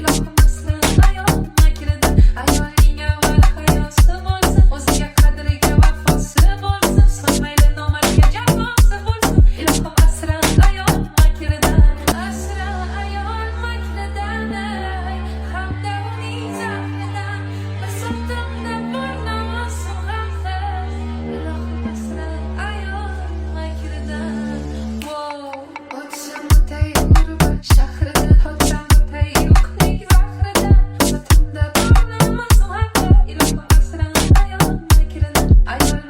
ilohim asli ayol makrida. Ayolning avval hayosi bo'lsin, o'ziga qadriga vafosi bo'lsin, so'nmayli nomardga jafosi bo'lsin. Ilohim asli ayol makrida, asli ayol makridan, hamda uning zahridan, bir so'zimda bor namozi haqda. Ilohim asli ayol makridan. O'tsam o'tay Urfa shahridan, o'tsam o'tay yo'qlik zahridan, so'zimda bor namozi haqda. Ilohim asli ayol makridan, ayol